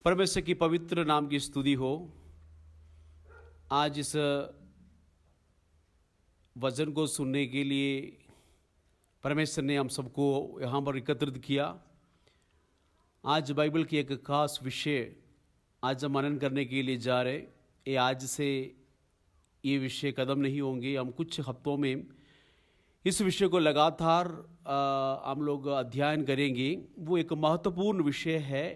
परमेश्वर की पवित्र नाम की स्तुति हो। आज इस वचन को सुनने के लिए परमेश्वर ने हम सबको यहाँ पर एकत्रित किया। आज बाइबल की एक खास विषय आज हम मनन करने के लिए जा रहे। ये आज से ये विषय कदम नहीं होंगे, हम कुछ हफ्तों में इस विषय को लगातार हम लोग अध्ययन करेंगे। वो एक महत्वपूर्ण विषय है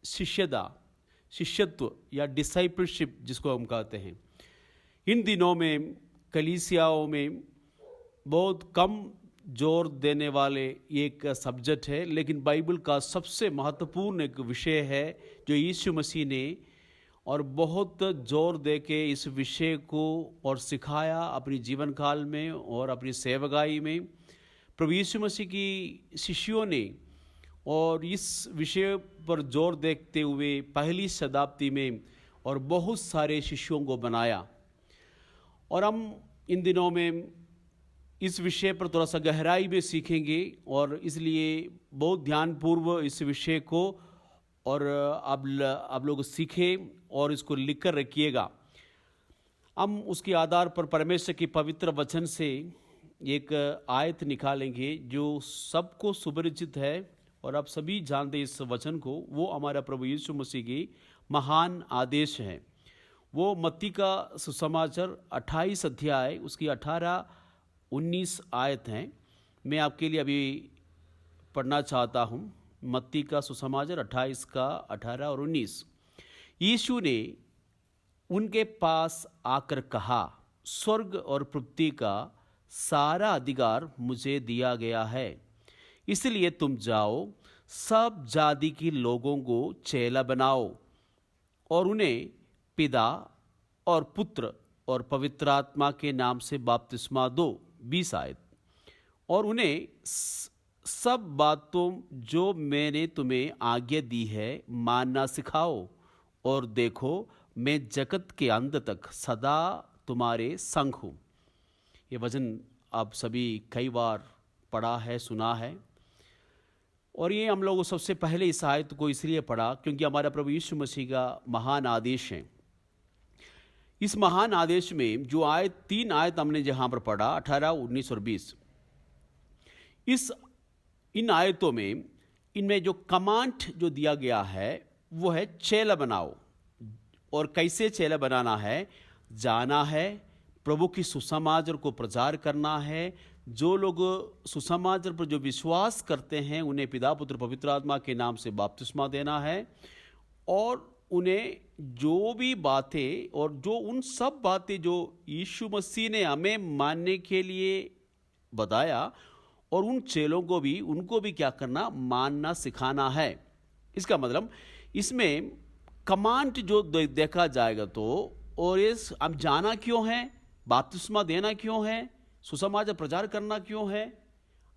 शिष्यत्व या डिसाइपलशिप जिसको हम कहते हैं। इन दिनों में कलीसियाओं में बहुत कम जोर देने वाले एक सब्जेक्ट है, लेकिन बाइबल का सबसे महत्वपूर्ण एक विषय है जो यीशु मसीह ने और बहुत जोर दे के इस विषय को और सिखाया अपनी जीवन काल में और अपनी सेवकाई में। प्रभु यीशु मसीह की शिष्यों ने और इस विषय पर जोर देखते हुए पहली शताब्दी में और बहुत सारे शिष्यों को बनाया। और हम इन दिनों में इस विषय पर थोड़ा सा गहराई में सीखेंगे और इसलिए बहुत ध्यानपूर्वक इस विषय को और आप लोग सीखें और इसको लिख कर रखिएगा। हम उसके आधार पर परमेश्वर की पवित्र वचन से एक आयत निकालेंगे जो सबको सुपरिचित है और आप सभी जानते इस वचन को। वो हमारा प्रभु यीशु मसीह की महान आदेश है। वो मत्ती का सुसमाचार 28 अध्याय उसकी 18-19 आयत हैं। मैं आपके लिए अभी पढ़ना चाहता हूँ। मत्ती का सुसमाचार 28 का 18 और 19। यीशु ने उनके पास आकर कहा, स्वर्ग और पृथ्वी का सारा अधिकार मुझे दिया गया है, इसलिए तुम जाओ, सब जाति के लोगों को चेला बनाओ और उन्हें पिता और पुत्र और पवित्र आत्मा के नाम से बपतिस्मा दो। 20 आयत। और उन्हें सब बातों जो मैंने तुम्हें आज्ञा दी है मानना सिखाओ, और देखो मैं जगत के अंत तक सदा तुम्हारे संग हूँ। ये वचन आप सभी कई बार पढ़ा है, सुना है। और ये हम लोग सबसे पहले इस आयत को इसलिए पढ़ा क्योंकि हमारा प्रभु यीशु मसीह का महान आदेश है। इस महान आदेश में जो आयत 3 आयत हमने जहाँ पर पढ़ा 18, 19 और 20, इन आयतों में इनमें जो कमांड जो दिया गया है वो है चेला बनाओ। और कैसे चेला बनाना है? जाना है, प्रभु की सुसमाचार को प्रचार करना है। जो लोग सुसमाचार पर जो विश्वास करते हैं उन्हें पिता पुत्र पवित्र आत्मा के नाम से बपतिस्मा देना है। और उन्हें जो भी बातें और जो उन सब बातें जो यीशु मसीह ने हमें मानने के लिए बताया और उन चेलों को भी उनको भी क्या करना, मानना सिखाना है। इसका मतलब इसमें कमांड जो देखा जाएगा तो, और इस अब जाना क्यों है, बपतिस्मा देना क्यों है, सुसमाचार प्रचार करना क्यों है,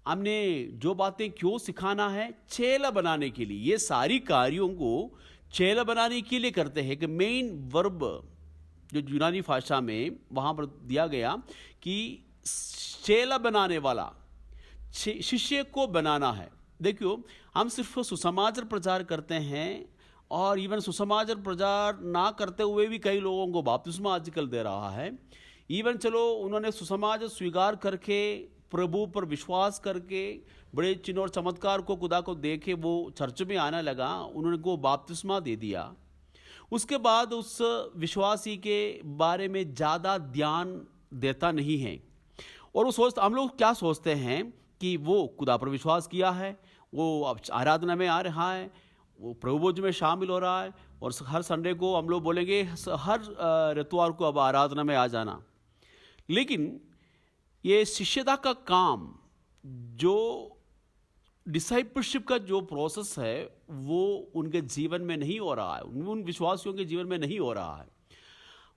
हमने जो बातें क्यों सिखाना है, चेला बनाने के लिए। ये सारी कार्यों को चेला बनाने के लिए करते हैं कि मेन वर्ब जो यूनानी भाषा में वहाँ पर दिया गया कि चेला बनाने वाला, शिष्य को बनाना है। देखियो, हम सिर्फ सुसमाचार प्रचार करते हैं और इवन सुसमाचार प्रचार ना करते हुए भी कई लोगों को बपतिस्मा आजकल दे रहा है। इवन चलो उन्होंने सुसमाचार स्वीकार करके प्रभु पर विश्वास करके बड़े चिन्ह और चमत्कार को खुदा को देखे वो चर्च में आने लगा, उन्होंने को बपतिस्मा दे दिया। उसके बाद उस विश्वासी के बारे में ज़्यादा ध्यान देता नहीं है। और वो हम लोग क्या सोचते हैं कि वो खुदा पर विश्वास किया है, वो अब आराधना में आ रहा है, वो प्रभु भोज में शामिल हो रहा है, और हर संडे को हम लोग बोलेंगे हर रविवार को अब आराधना में आ जाना। लेकिन ये शिष्यता का काम, जो डिसाइपलशिप का जो प्रोसेस है वो उनके जीवन में नहीं हो रहा है, उन विश्वासियों के जीवन में नहीं हो रहा है।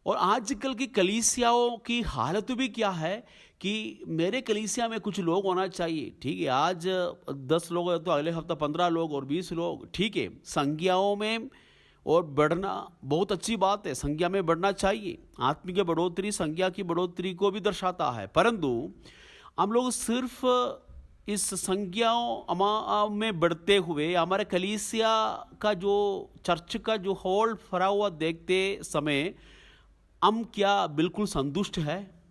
और आजकल की कलीसियाओं की हालत भी क्या है कि मेरे कलीसिया में कुछ लोग होना चाहिए। ठीक है, आज 10 लोग है तो अगले हफ्ता 15 लोग और 20 लोग। ठीक है, संख्याओं में और बढ़ना बहुत अच्छी बात है, संख्या में बढ़ना चाहिए। आत्मिक बढ़ोतरी संख्या की बढ़ोतरी को भी दर्शाता है। परंतु हम लोग सिर्फ इस संज्ञाओं में बढ़ते हुए हमारे कलीसिया का जो चर्च का जो हॉल भरा हुआ देखते समय हम क्या बिल्कुल संतुष्ट है?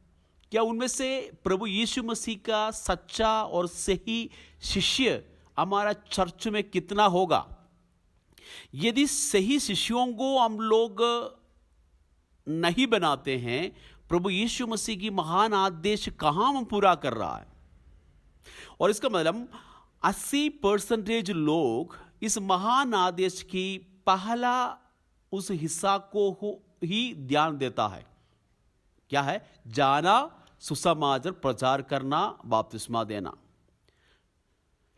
क्या उनमें से प्रभु यीशु मसीह का सच्चा और सही शिष्य हमारा चर्च में कितना होगा? यदि सही शिष्यों को हम लोग नहीं बनाते हैं, प्रभु यीशु मसीह की महान आदेश कहाँ हम पूरा कर रहा है? और इसका मतलब 80% लोग इस महान आदेश की पहला उस हिस्सा को ही ध्यान देता है। क्या है? जाना, सुसमाचार प्रचार करना, बपतिस्मा देना।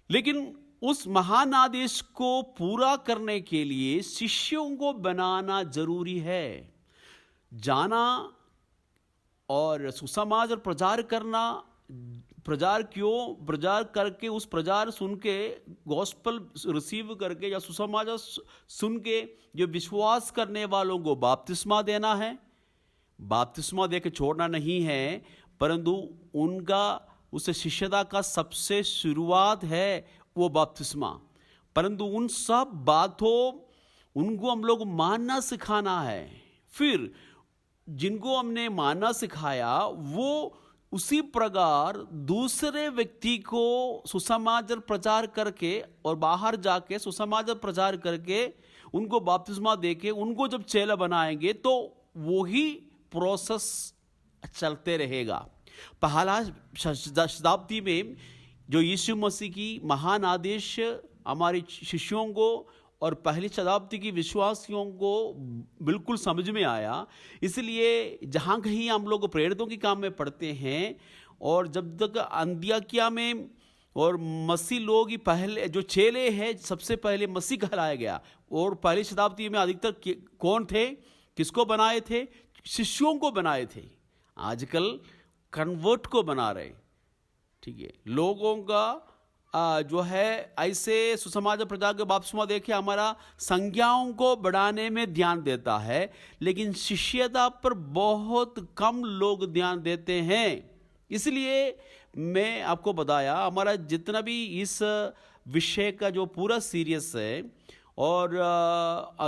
लेकिन उस महान आदेश को पूरा करने के लिए शिष्यों को बनाना जरूरी है। जाना और सुसमाचार प्रचार करना, प्रचार क्यों? प्रचार करके उस प्रचार सुन के, गॉस्पल रिसीव करके या सुसमाचार सुन के जो विश्वास करने वालों को बपतिस्मा देना है। बपतिस्मा दे के छोड़ना नहीं है, परंतु उनका उस शिष्यता का सबसे शुरुआत है वो बपतिस्मा। परंतु उन सब बातों उनको हम लोग मानना सिखाना है। फिर जिनको हमने मानना सिखाया वो उसी प्रकार दूसरे व्यक्ति को सुसमाचार प्रचार करके और बाहर जाके सुसमाचार प्रचार करके उनको बपतिस्मा देके उनको जब चेला बनाएंगे तो वही प्रोसेस चलते रहेगा। पहला शताब्दी में जो यीशु मसीह की महान आदेश हमारे शिष्यों को और पहली शताब्दी की विश्वासियों को बिल्कुल समझ में आया। इसलिए जहाँ कहीं हम लोग प्रेरितों के काम में पढ़ते हैं और जब तक अंत्योकिया में और मसीह लोग ही पहले जो चेले हैं सबसे पहले मसीह कहलाया गया। और पहली शताब्दी में अधिकतर कौन थे? किसको बनाए थे? शिष्यों को बनाए थे। आजकल कन्वर्ट को बना रहे। ठीक है, लोगों का जो है ऐसे सुसमाचार प्रचार के बपतिस्मा देखे हमारा संज्ञाओं को बढ़ाने में ध्यान देता है, लेकिन शिष्यता पर बहुत कम लोग ध्यान देते हैं। इसलिए मैं आपको बताया हमारा जितना भी इस विषय का जो पूरा सीरियस है और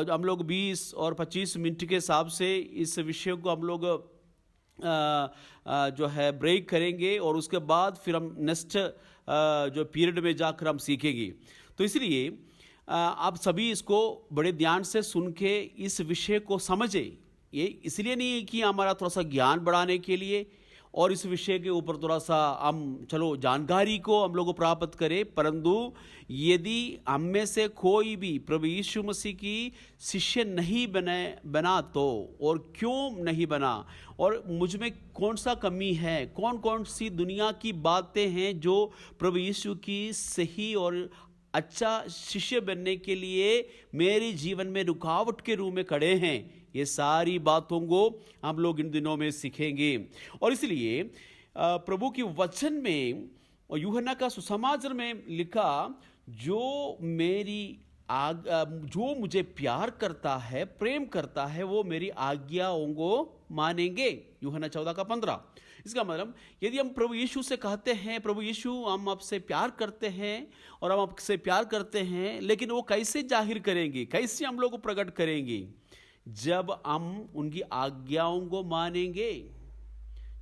हम लोग 20 और 25 मिनट के हिसाब से इस विषय को हम लोग जो है ब्रेक करेंगे और उसके बाद फिर हम नेक्स्ट जो पीरियड में जाकर हम सीखेंगे। तो इसलिए आप सभी इसको बड़े ध्यान से सुन के इस विषय को समझें। ये इसलिए नहीं है कि हमारा थोड़ा सा ज्ञान बढ़ाने के लिए और इस विषय के ऊपर थोड़ा सा हम चलो जानकारी को हम लोग प्राप्त करें, परंतु यदि हम में से कोई भी प्रभु यीशु मसीह की शिष्य नहीं बना तो, और क्यों नहीं बना, और मुझ में कौन सा कमी है, कौन कौन सी दुनिया की बातें हैं जो प्रभु यीशु की सही और अच्छा शिष्य बनने के लिए मेरे जीवन में रुकावट के रूप में खड़े हैं, ये सारी बातों को हम लोग इन दिनों में सीखेंगे। और इसलिए प्रभु की वचन में और यूहन्ना का सुसमाचार में लिखा, जो मुझे प्यार करता है, प्रेम करता है, वो मेरी आज्ञाओं को मानेंगे। यूहन्ना 14:15। इसका मतलब यदि हम प्रभु यीशु से कहते हैं, प्रभु यीशु हम आपसे प्यार करते हैं और हम आपसे प्यार करते हैं, लेकिन वो कैसे जाहिर करेंगे, कैसे हम लोग को प्रकट करेंगे? जब हम उनकी आज्ञाओं को मानेंगे।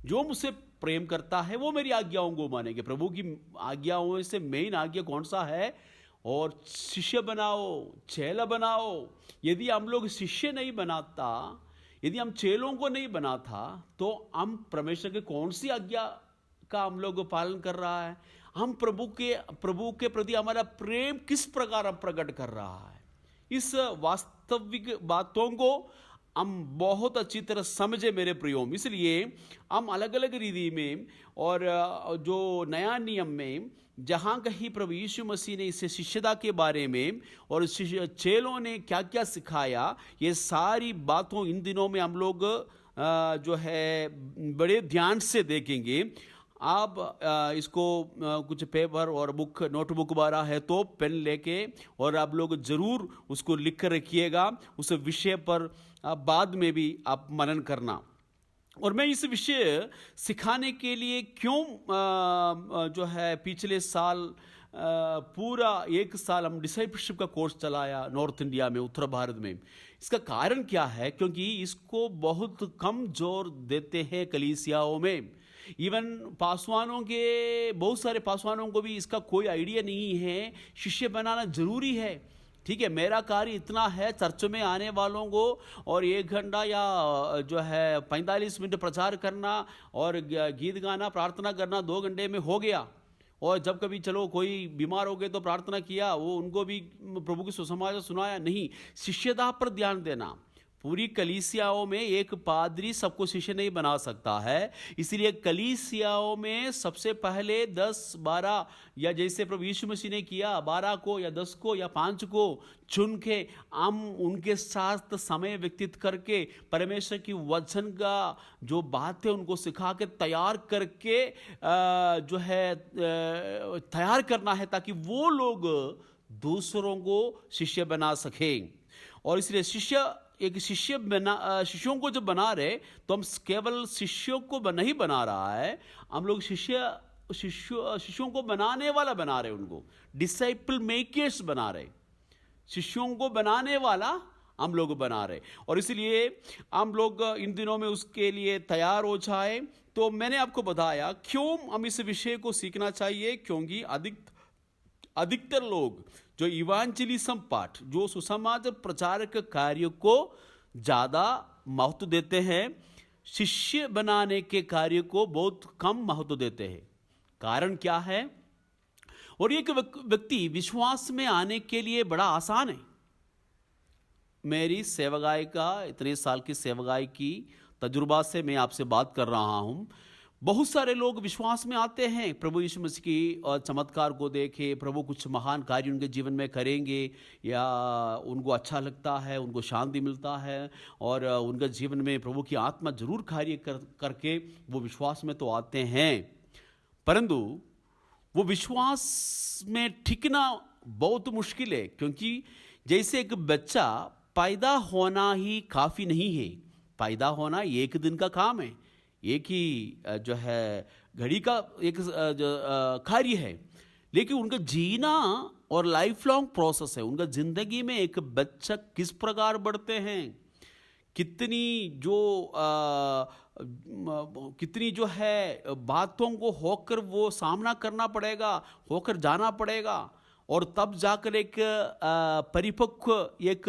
जो मुझसे प्रेम करता है वो मेरी आज्ञाओं को मानेंगे। प्रभु की आज्ञाओं से मेन आज्ञा कौन सा है? और शिष्य बनाओ, चेला बनाओ। यदि हम लोग शिष्य नहीं बनाता, यदि हम चेलों को नहीं बनाता, तो हम परमेश्वर के कौन सी आज्ञा का हम लोग पालन कर रहा है? हम प्रभु के प्रति हमारा प्रेम किस प्रकार हम प्रकट कर रहा है? इस वास्तविक बातों को हम बहुत अच्छी तरह समझे मेरे प्रियो। इसलिए हम अलग अलग रीति में और जो नया नियम में जहाँ कहीं प्रभु यीशु मसीह ने इस शिष्यता के बारे में और चेलों ने क्या क्या सिखाया, ये सारी बातों इन दिनों में हम लोग जो है बड़े ध्यान से देखेंगे। आप इसको कुछ पेपर और बुक, नोटबुक वाला है तो पेन लेके और आप लोग ज़रूर उसको लिख कर रखिएगा। उस विषय पर बाद में भी आप मनन करना। और मैं इस विषय सिखाने के लिए क्यों जो है पिछले साल पूरा 1 साल हम डिसाइपलशिप का कोर्स चलाया नॉर्थ इंडिया में, उत्तर भारत में। इसका कारण क्या है? क्योंकि इसको बहुत कम जोर देते हैं कलीसियाओं में। इवन पासवानों के, बहुत सारे पासवानों को भी इसका कोई आइडिया नहीं है। शिष्य बनाना जरूरी है, ठीक है, मेरा कार्य इतना है चर्च में आने वालों को और 1 घंटा या जो है 45 मिनट प्रचार करना और गीत गाना, प्रार्थना करना 2 घंटे में हो गया। और जब कभी चलो कोई बीमार हो गए तो प्रार्थना किया, वो उनको भी प्रभु की सुसमाचार सुनाया। नहीं, शिष्यता पर ध्यान देना। पूरी कलीसियाओं में एक पादरी सबको शिष्य नहीं बना सकता है, इसलिए कलीसियाओं में सबसे पहले 10-12 या जैसे प्रभु यीशु मसीह ने किया 12 को या 10 को या 5 को चुन के हम उनके साथ समय व्यतीत करके परमेश्वर की वचन का जो बात है उनको सिखा के तैयार करके जो है तैयार करना है, ताकि वो लोग दूसरों को शिष्य बना सकें। और इसलिए शिष्यों को जब बना रहे तो हम केवल शिष्यों को नहीं बना रहा है, हम लोग शिष्यों को बनाने वाला बना रहे, उनको डिसाइपल मेकर्स बना रहे, शिष्यों को बनाने वाला हम लोग बना रहे। और इसलिए हम लोग इन दिनों में उसके लिए तैयार हो जाए। तो मैंने आपको बताया क्यों हम इस विषय को सीखना चाहिए, क्योंकि अधिकतर लोग जो इवांजेलिज्म पार्ट, जो सुसमाचार प्रचारक कार्य को ज़्यादा महत्व देते हैं, शिष्य बनाने के कार्य को बहुत कम महत्व देते हैं। कारण क्या है? और एक व्यक्ति विश्वास में आने के लिए बड़ा आसान है। मेरी सेवकाई का, इतने साल की सेवकाई की तजुर्बा से मैं आपसे बात कर रहा हूँ। बहुत सारे लोग विश्वास में आते हैं, प्रभु यीशु मसीह की चमत्कार को देखे, प्रभु कुछ महान कार्य उनके जीवन में करेंगे या उनको अच्छा लगता है, उनको शांति मिलता है और उनके जीवन में प्रभु की आत्मा जरूर कार्य करके वो विश्वास में तो आते हैं। परंतु वो विश्वास में टिकना बहुत मुश्किल है, क्योंकि जैसे एक बच्चा पैदा होना ही काफ़ी नहीं है। पैदा होना 1 दिन का काम है, एक ही जो है घड़ी का एक कार्य है, लेकिन उनका जीना और लाइफ लॉन्ग प्रोसेस है। उनका जिंदगी में एक बच्चा किस प्रकार बढ़ते हैं, कितनी जो है बातों को होकर वो सामना करना पड़ेगा, होकर जाना पड़ेगा, और तब जाकर एक परिपक्व एक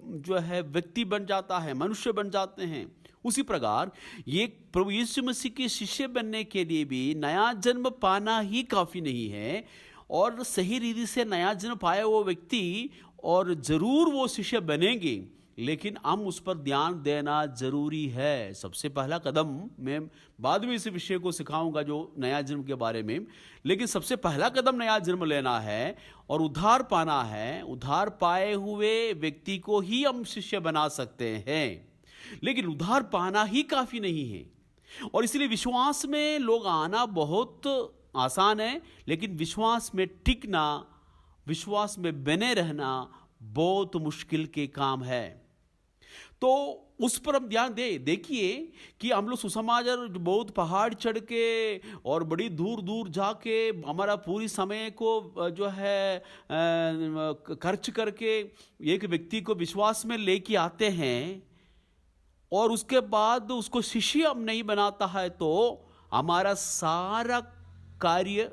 जो है व्यक्ति बन जाता है, मनुष्य बन जाते हैं। उसी प्रकार ये प्रभु यीशु मसीह के शिष्य बनने के लिए भी नया जन्म पाना ही काफ़ी नहीं है, और सही रीति से नया जन्म पाया वो व्यक्ति और ज़रूर वो शिष्य बनेंगे, लेकिन हम उस पर ध्यान देना जरूरी है। सबसे पहला कदम, मैं बाद में इस विषय को सिखाऊंगा जो नया जन्म के बारे में, लेकिन सबसे पहला कदम नया जन्म लेना है और उद्धार पाना है। उद्धार पाए हुए व्यक्ति को ही हम शिष्य बना सकते हैं, लेकिन उद्धार पाना ही काफ़ी नहीं है। और इसलिए विश्वास में लोग आना बहुत आसान है, लेकिन विश्वास में टिकना, विश्वास में बने रहना बहुत मुश्किल के काम है। तो उस पर हम ध्यान देखिए कि हम लोग सुसमाचार बहुत पहाड़ चढ़ के और बड़ी दूर दूर जाके हमारा पूरी समय को जो है खर्च करके एक व्यक्ति को विश्वास में लेके आते हैं, और उसके बाद उसको शिष्य हम नहीं बनाता है, तो हमारा सारा कार्य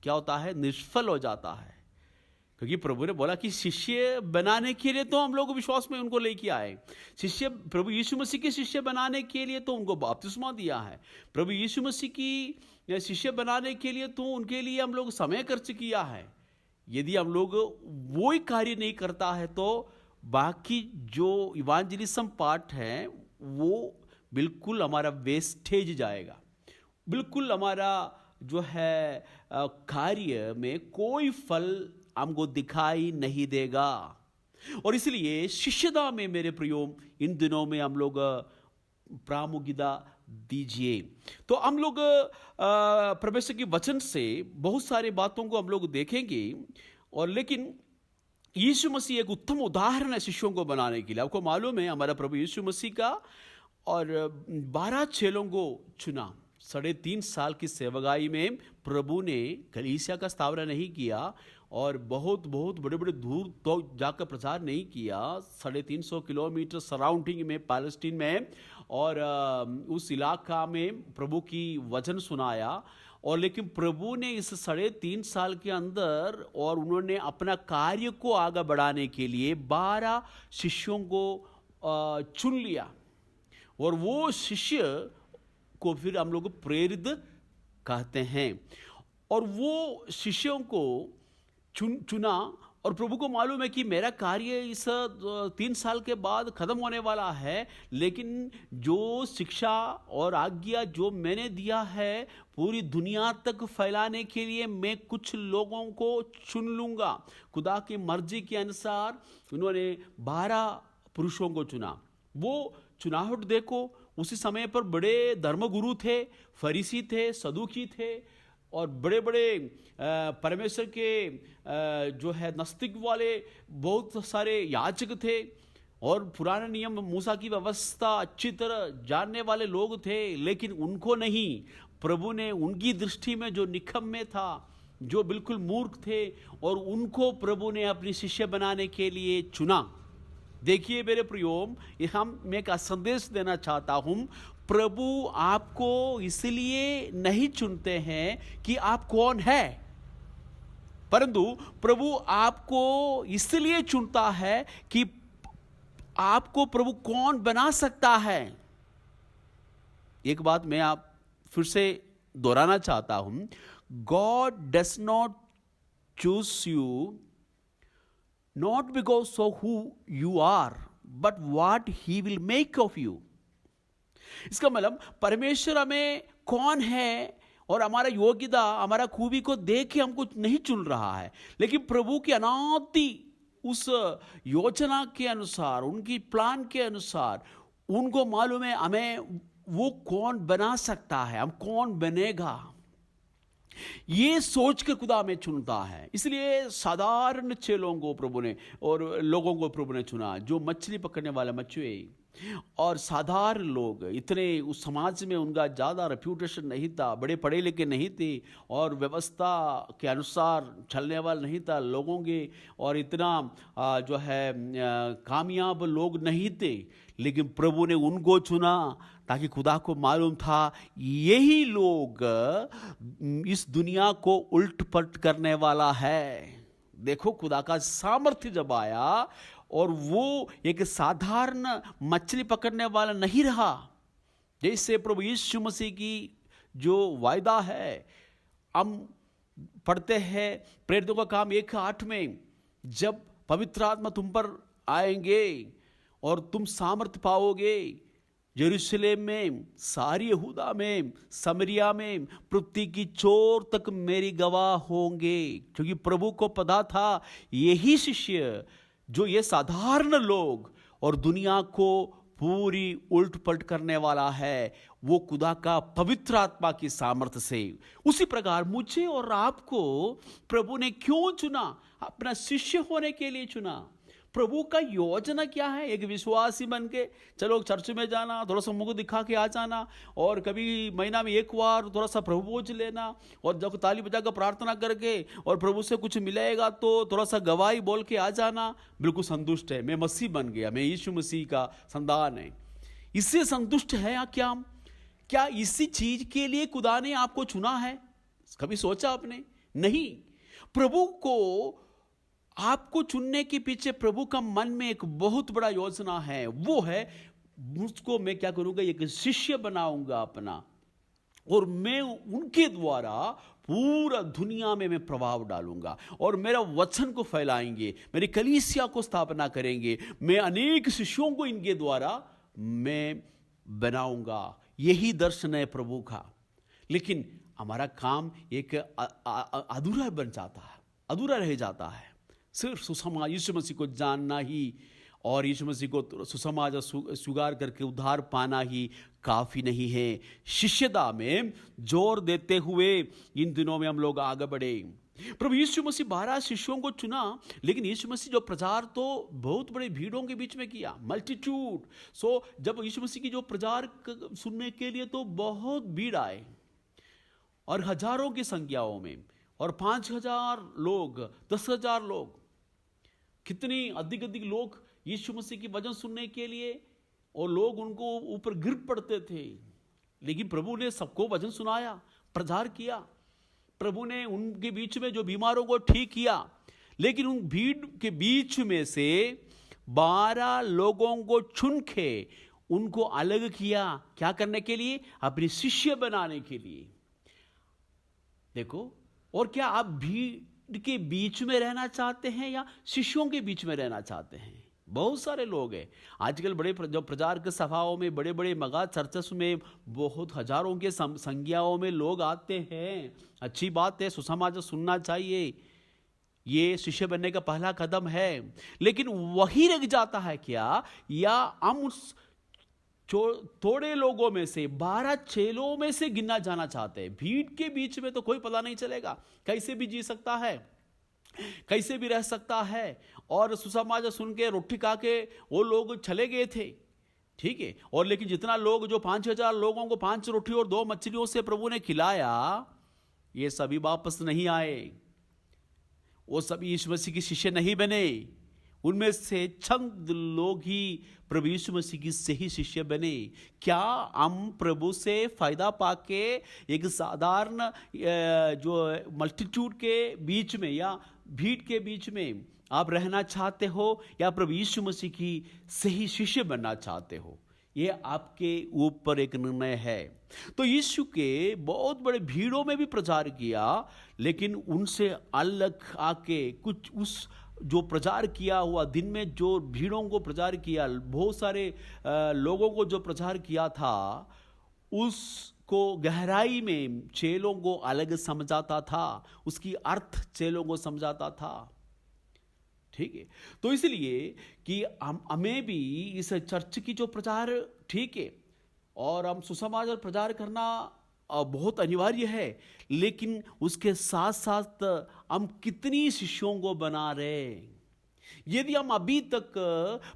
क्या होता है? निष्फल हो जाता है। क्योंकि प्रभु ने बोला कि शिष्य बनाने के लिए तो हम लोग विश्वास में उनको लेके आए, शिष्य प्रभु यीशु मसीह के शिष्य बनाने के लिए तो उनको बपतिस्मा दिया है, प्रभु यीशु मसीह की शिष्य बनाने के लिए तो उनके लिए हम लोग समय खर्च किया है। यदि हम लोग वो ही कार्य नहीं करता है तो बाकी जो इवांजेलिज्म पार्ट है वो बिल्कुल हमारा वेस्टेज जाएगा, बिल्कुल हमारा जो है कार्य में कोई फल हमको दिखाई नहीं देगा। और इसलिए शिष्यता में मेरे प्रियो इन दिनों में हम लोग प्रामुख्यता दीजिए। तो हम लोग परमेश्वर के वचन से बहुत सारी बातों को हम लोग देखेंगे, और लेकिन यीशु मसीह एक उत्तम उदाहरण है शिष्यों को बनाने के लिए। आपको मालूम है हमारा प्रभु यीशु मसीह का और 12 चेलों को चुना। 3.5 साल की सेवकाई में प्रभु ने कलीसिया का स्थापना नहीं किया और बहुत बड़े बड़े दूर तो जाकर प्रचार नहीं किया। 350 किलोमीटर सराउंडिंग में पैलेस्टीन में और उस इलाका में प्रभु की वचन सुनाया। और लेकिन प्रभु ने इस 3.5 साल के अंदर और उन्होंने अपना कार्य को आगे बढ़ाने के लिए 12 शिष्यों को चुन लिया और वो शिष्य को फिर हम लोग प्रेरित कहते हैं। और वो शिष्यों को चुना और प्रभु को मालूम है कि मेरा कार्य इस 3 साल के बाद खत्म होने वाला है, लेकिन जो शिक्षा और आज्ञा जो मैंने दिया है पूरी दुनिया तक फैलाने के लिए मैं कुछ लोगों को चुन लूँगा। खुदा की मर्जी के अनुसार उन्होंने 12 पुरुषों को चुना। वो चुनावट देखो, उसी समय पर बड़े धर्मगुरु थे, फरीसी थे, सदूकी थे और बड़े बड़े परमेश्वर के जो है नास्तिक वाले बहुत सारे याजक थे और पुराने नियम मूसा की व्यवस्था अच्छी तरह जानने वाले लोग थे। लेकिन उनको नहीं, प्रभु ने उनकी दृष्टि में जो निकम्मे था, जो बिल्कुल मूर्ख थे, और उनको प्रभु ने अपनी शिष्य बनाने के लिए चुना। देखिए मेरे प्रियो, मैं एक संदेश देना चाहता हूँ। प्रभु आपको इसलिए नहीं चुनते हैं कि आप कौन है, परंतु प्रभु आपको इसलिए चुनता है कि आपको प्रभु कौन बना सकता है। एक बात मैं आप फिर से दोहराना चाहता हूं, God does not choose you not because of who you are, but what he will make of you. इसका मतलब परमेश्वर हमें कौन है और हमारा योग्यता, हमारा खूबी को देख के हमको नहीं चुन रहा है, लेकिन प्रभु की अनादि उस योजना के अनुसार, उनकी प्लान के अनुसार उनको मालूम है हमें वो कौन बना सकता है, हम कौन बनेगा, ये सोच के खुदा में चुनता है। इसलिए साधारण चेलों को प्रभु ने और लोगों को प्रभु ने चुना, जो मछली पकड़ने वाले मछुए और साधारण लोग। इतने उस समाज में उनका ज़्यादा रेप्यूटेशन नहीं था, बड़े पढ़े लिखे नहीं थे और व्यवस्था के अनुसार चलने वाला नहीं था लोगों के, और इतना जो है कामयाब लोग नहीं थे। लेकिन प्रभु ने उनको चुना ताकि खुदा को मालूम था यही लोग इस दुनिया को उल्ट पलट करने वाला है। देखो खुदा का सामर्थ्य जब आया और वो एक साधारण मछली पकड़ने वाला नहीं रहा, जैसे प्रभु यीशु मसीह की जो वायदा है, हम पढ़ते हैं प्रेरितों का काम 1:8 में, जब पवित्र आत्मा तुम पर आएंगे और तुम सामर्थ पाओगे, यरूशलेम में, सारी यहूदा में, समरिया में, पृथ्वी की चोर तक मेरी गवाह होंगे। क्योंकि प्रभु को पता था यही शिष्य, जो ये साधारण लोग और दुनिया को पूरी उल्ट पलट करने वाला है, वो खुदा का पवित्र आत्मा की सामर्थ्य से। उसी प्रकार मुझे और आपको प्रभु ने क्यों चुना? अपना शिष्य होने के लिए चुना। प्रभु का योजना क्या है? एक विश्वासी बन के चलो चर्च में जाना, थोड़ा सा मुंह दिखा के आ जाना, और कभी महीना में एक बार थोड़ा सा प्रभु भोज लेना, और जब ताली बजाकर प्रार्थना करके और प्रभु से कुछ मिलेगा तो थोड़ा सा गवाही बोल के आ जाना, बिल्कुल संतुष्ट है, मैं मसीह बन गया, मैं यीशु मसीह का संतान है। इससे संतुष्ट है या क्या इसी चीज के लिए खुदा ने आपको चुना है? कभी सोचा आपने? नहीं। प्रभु को आपको चुनने के पीछे प्रभु का मन में एक बहुत बड़ा योजना है। वो है, मुझको मैं क्या करूंगा, एक शिष्य बनाऊंगा अपना, और मैं उनके द्वारा पूरा दुनिया में मैं प्रभाव डालूंगा और मेरा वचन को फैलाएंगे, मेरी कलीसिया को स्थापना करेंगे, मैं अनेक शिष्यों को इनके द्वारा मैं बनाऊंगा। यही दर्शन है प्रभु का। लेकिन हमारा काम एक अधूरा बन जाता है, अधूरा रह जाता है। सिर्फ सुसमाचार यीशु मसीह को जानना ही और यीशु मसीह को सुसमाचार स्वीकार करके उद्धार पाना ही काफ़ी नहीं है। शिष्यता में जोर देते हुए इन दिनों में हम लोग आगे बढ़े। प्रभु यीशु मसीह 12 शिष्यों को चुना, लेकिन यीशु मसीह जो प्रचार तो बहुत बड़े भीड़ों के बीच में किया, मल्टीट्यूड। जब यीशु मसीह की जो प्रचार सुनने के लिए तो बहुत भीड़ आए, और हजारों की संख्याओं में, और 5,000 लोग, 10,000 लोग, कितनी अधिक अधिक लोग यीशु मसीह की वचन सुनने के लिए, और लोग उनको ऊपर गिर पड़ते थे। लेकिन प्रभु ने सबको वचन सुनाया, प्रचार किया। प्रभु ने उनके बीच में जो बीमारों को ठीक किया, लेकिन उन भीड़ के बीच में से 12 लोगों को चुन के उनको अलग किया। क्या करने के लिए? अपने शिष्य बनाने के लिए। देखो, और क्या आप भीड़ के बीच में रहना चाहते हैं या शिष्यों के बीच में रहना चाहते हैं? बहुत सारे लोग हैं आजकल, बड़े जो प्रचार के सभाओं में, बड़े बड़े मगा चर्चस में बहुत हजारों के संख्याओं में लोग आते हैं। अच्छी बात है, सुसमाचार सुनना चाहिए, ये शिष्य बनने का पहला कदम है। लेकिन वही रह जाता है क्या, या हम उस थोड़े लोगों में से, 12 चेलों में से गिना जाना चाहते हैं? भीड़ के बीच में तो कोई पता नहीं चलेगा, कैसे भी जी सकता है, कैसे भी रह सकता है। और सुसमाचार सुन के रोटी खा के वो लोग चले गए थे, ठीक है। और लेकिन जितना लोग, जो 5,000 लोगों को 5 रोटी और 2 मछलियों से प्रभु ने खिलाया, ये सभी वापस नहीं आए, वो सभी यीशु मसीह के शिष्य नहीं बने। उनमें से चंद लोग ही प्रभु यीशु मसीह की सही शिष्य बने। क्या हम प्रभु से फायदा पाके एक साधारण जो मल्टीट्यूड के बीच में या भीड़ के बीच में आप रहना चाहते हो, या प्रभु यीशु मसीह की सही शिष्य बनना चाहते हो? ये आपके ऊपर एक निर्णय है। तो यीशु के बहुत बड़े भीड़ों में भी प्रचार किया, लेकिन उनसे अलग आके कुछ उस जो प्रचार किया हुआ दिन में, जो भीड़ों को प्रचार किया, बहुत सारे लोगों को जो प्रचार किया था, उसको गहराई में चेलों को अलग समझाता था, उसकी अर्थ चेलों को समझाता था, ठीक है। तो इसलिए कि हमें भी इस चर्च की जो प्रचार, ठीक है, और हम सुसमाचार प्रचार करना बहुत अनिवार्य है, लेकिन उसके साथ साथ हम कितनी शिष्यों को बना रहे। यदि हम अभी तक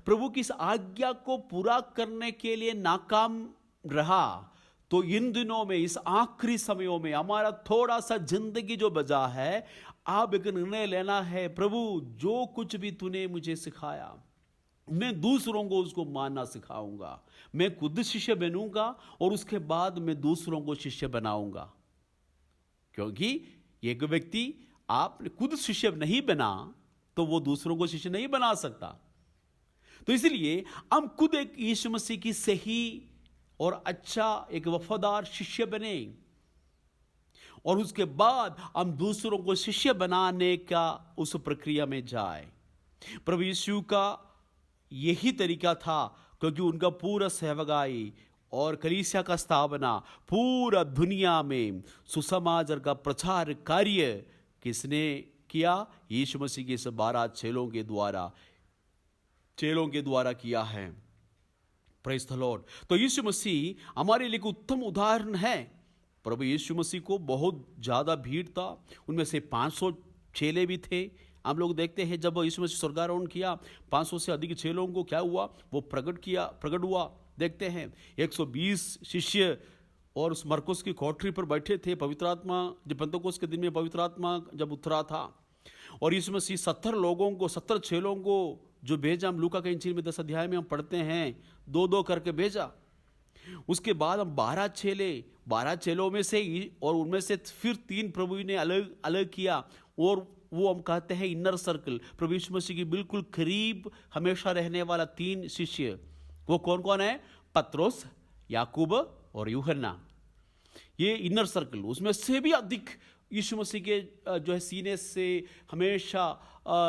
प्रभु की इस आज्ञा को पूरा करने के लिए नाकाम रहा, तो इन दिनों में, इस आखिरी समयों में, हमारा थोड़ा सा जिंदगी जो बचा है, आप एक निर्णय लेना है, प्रभु जो कुछ भी तूने मुझे सिखाया, मैं दूसरों को उसको मानना सिखाऊंगा। मैं खुद शिष्य बनूंगा और उसके बाद मैं दूसरों को शिष्य बनाऊंगा। क्योंकि एक व्यक्ति आपने खुद शिष्य नहीं बना तो वो दूसरों को शिष्य नहीं बना सकता। तो इसलिए हम खुद एक यीशु मसीह की सही और अच्छा एक वफादार शिष्य बने, और उसके बाद हम दूसरों को शिष्य बनाने का उस प्रक्रिया में जाए। प्रभु यीशु का यही तरीका था, क्योंकि उनका पूरा सेवकाई और कलीसिया का स्थापना पूरा दुनिया में सुसमाचार का प्रचार कार्य किसने किया? यीशु मसीह के इस 12 चेलों के द्वारा किया है। Praise the Lord. तो यीशु मसीह हमारे लिए उत्तम उदाहरण है। प्रभु यीशु मसीह को बहुत ज़्यादा भीड़ था, उनमें से 500 चेले भी थे। हम लोग देखते हैं जब यीशु मसीह स्वर्गारोहण किया, 500 से अधिक चेलों को क्या हुआ, वो प्रकट हुआ। देखते हैं 120 शिष्य और उस मरकुस की कोठरी पर बैठे थे। पवित्र आत्मा जब पेंतुकोस के दिन में पवित्र आत्मा जब उतरा था, और यीशु मसीह 70 चेलों को जो भेजा, हम लूका के इंजील में 10 अध्याय में हम पढ़ते हैं, 2-2 करके भेजा। उसके बाद हम 12 चेलों में से, और उनमें से फिर 3 प्रभु ने अलग अलग किया, और वो हम कहते हैं इनर सर्कल, प्रभु यीशु मसीह की बिल्कुल करीब हमेशा रहने वाला 3 शिष्य। वो कौन कौन है? पत्रोस, याकूब और यूहन्ना। ये इनर सर्कल, उसमें से भी अधिक यीशु मसीह के जो है सीने से हमेशा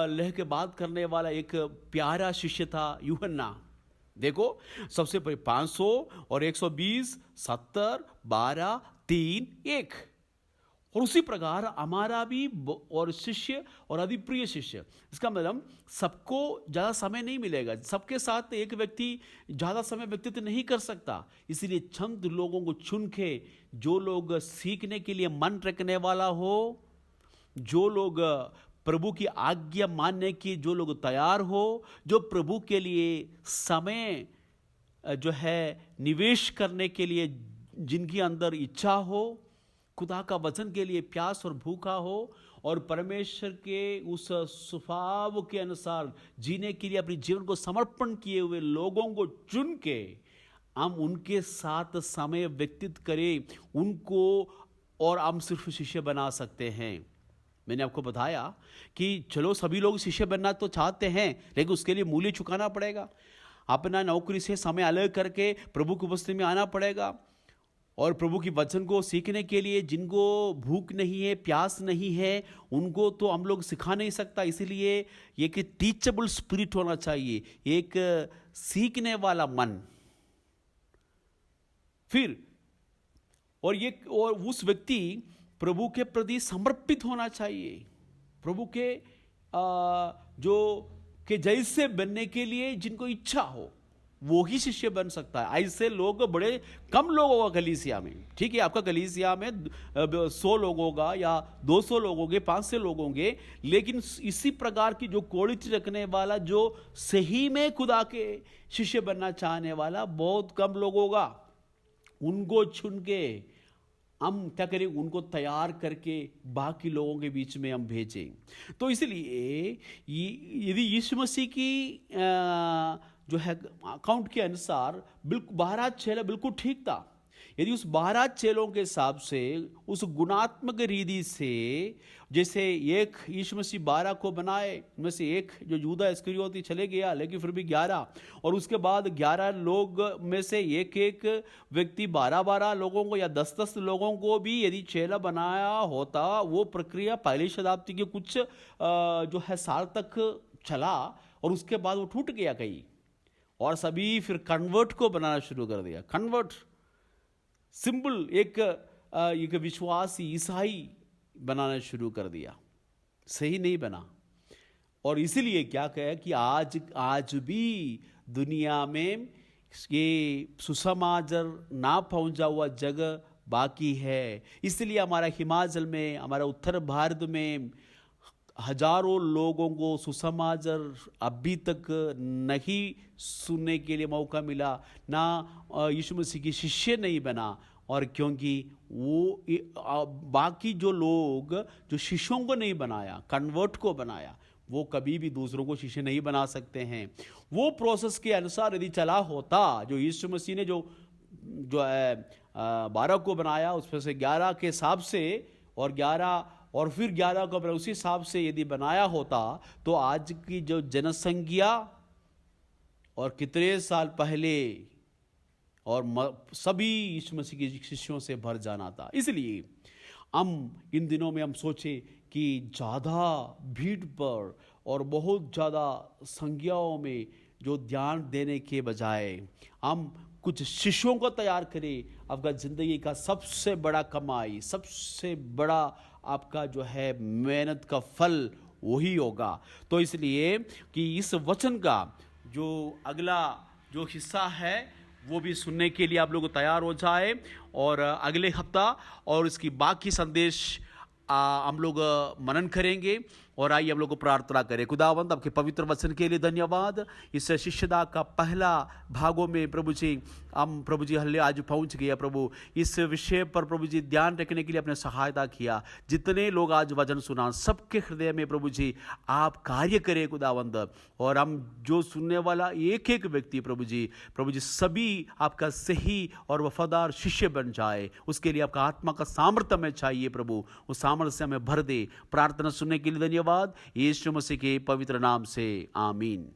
लह के बात करने वाला एक प्यारा शिष्य था यूहन्ना। देखो, सबसे पहले 500 और 120, 70, 12, 3, 1। और उसी प्रकार हमारा भी और शिष्य और अधिप्रिय शिष्य, इसका मतलब सबको ज़्यादा समय नहीं मिलेगा, सबके साथ एक व्यक्ति ज़्यादा समय व्यतीत नहीं कर सकता। इसलिए चंद लोगों को चुन के, जो लोग सीखने के लिए मन रखने वाला हो, जो लोग प्रभु की आज्ञा मानने की जो लोग तैयार हो, जो प्रभु के लिए समय जो है निवेश करने के लिए जिनके अंदर इच्छा हो, खुदा का वचन के लिए प्यास और भूखा हो और परमेश्वर के उस स्वभाव के अनुसार जीने के लिए अपने जीवन को समर्पण किए हुए लोगों को चुन के हम उनके साथ समय व्यतीत करें उनको, और हम सिर्फ शिष्य बना सकते हैं। मैंने आपको बताया कि चलो सभी लोग शिष्य बनना तो चाहते हैं, लेकिन उसके लिए मूल्य चुकाना पड़ेगा। अपना नौकरी से समय अलग करके प्रभु की उपस्थिति में आना पड़ेगा, और प्रभु की वचन को सीखने के लिए जिनको भूख नहीं है, प्यास नहीं है, उनको तो हम लोग सिखा नहीं सकता। इसीलिए एक टीचेबल स्पिरिट होना चाहिए, एक सीखने वाला मन। फिर और उस व्यक्ति प्रभु के प्रति समर्पित होना चाहिए, प्रभु के जो के जैसे बनने के लिए जिनको इच्छा हो वो ही शिष्य बन सकता है। ऐसे लोग बड़े कम लोग होगा कलीसिया में। ठीक है, आपका कलीसिया में 100 लोग होगा या 200 लोग होंगे, 500 लोग होंगे, लेकिन इसी प्रकार की जो क्वालिटी रखने वाला, जो सही में खुदा के शिष्य बनना चाहने वाला बहुत कम लोग होगा। उनको चुन के हम क्या करें, उनको तैयार करके बाकी लोगों के बीच में हम भेजें। तो इसलिए यदि यीशु मसीह की जो है अकाउंट के अनुसार बिल्कुल 12 चेला बिल्कुल ठीक था। यदि उस 12 चेलों के हिसाब से उस गुणात्मक रीति से, जैसे एक यीशु मसीह 12 को बनाए, उनमें से एक जो यूदा इस्करियोती चले गया, लेकिन फिर भी 11, और उसके बाद 11 लोग में से एक एक व्यक्ति 12 लोगों को या 10 लोगों को भी यदि चेला बनाया होता, वो प्रक्रिया पहली शताब्दी के कुछ जो है साल तक चला और उसके बाद वो टूट गया कहीं, और सभी फिर कन्वर्ट को बनाना शुरू कर दिया। कन्वर्ट सिंपल एक विश्वासी ईसाई बनाना शुरू कर दिया, सही नहीं बना। और इसीलिए क्या कहा कि आज भी दुनिया में ये सुसमाचार ना पहुंचा हुआ जगह बाकी है। इसलिए हमारा हिमाचल में, हमारा उत्तर भारत में हजारों लोगों को सुसमाचार अभी तक नहीं सुनने के लिए मौका मिला, ना यीशु मसीह की शिष्य नहीं बना। और क्योंकि वो बाकी जो लोग जो शिष्यों को नहीं बनाया, कन्वर्ट को बनाया, वो कभी भी दूसरों को शिष्य नहीं बना सकते हैं। वो प्रोसेस के अनुसार यदि चला होता, जो यीशु मसीह ने जो है 12 को बनाया, उसमें से 11 के हिसाब से और 11 और फिर 11 को उसी हिसाब से यदि बनाया होता, तो आज की जो जनसंख्या और कितने साल पहले और सभी यीशु मसीह के शिष्यों से भर जाना था। इसलिए हम इन दिनों में हम सोचे कि ज़्यादा भीड़ पर और बहुत ज़्यादा संज्ञाओं में जो ध्यान देने के बजाय हम कुछ शिष्यों को तैयार करें। आपका ज़िंदगी का सबसे बड़ा कमाई, सबसे बड़ा आपका जो है मेहनत का फल वही होगा। तो इसलिए कि इस वचन का जो अगला जो हिस्सा है वो भी सुनने के लिए आप लोग तैयार हो जाए, और अगले हफ्ता और इसकी बाकी संदेश हम लोग मनन करेंगे। और आइए हम लोग को प्रार्थना करें। खुदावंद, आपके पवित्र वचन के लिए धन्यवाद। इस शिष्यता का पहला भागों में प्रभु जी हम प्रभु जी हल्ले आज पहुंच गया। प्रभु इस विषय पर प्रभु जी ध्यान रखने के लिए आपने सहायता किया। जितने लोग आज वचन सुना, सबके हृदय में प्रभु जी आप कार्य करें खुदावंद, और हम जो सुनने वाला एक एक व्यक्ति प्रभु जी सभी आपका सही और वफादार शिष्य बन जाए। उसके लिए आपका आत्मा का सामर्थ्य हमें चाहिए प्रभु, उस सामर्थ्य से हमें भर दे। प्रार्थना सुनने के लिए धन्यवाद, यीशु मसीह के पवित्र नाम से आमीन।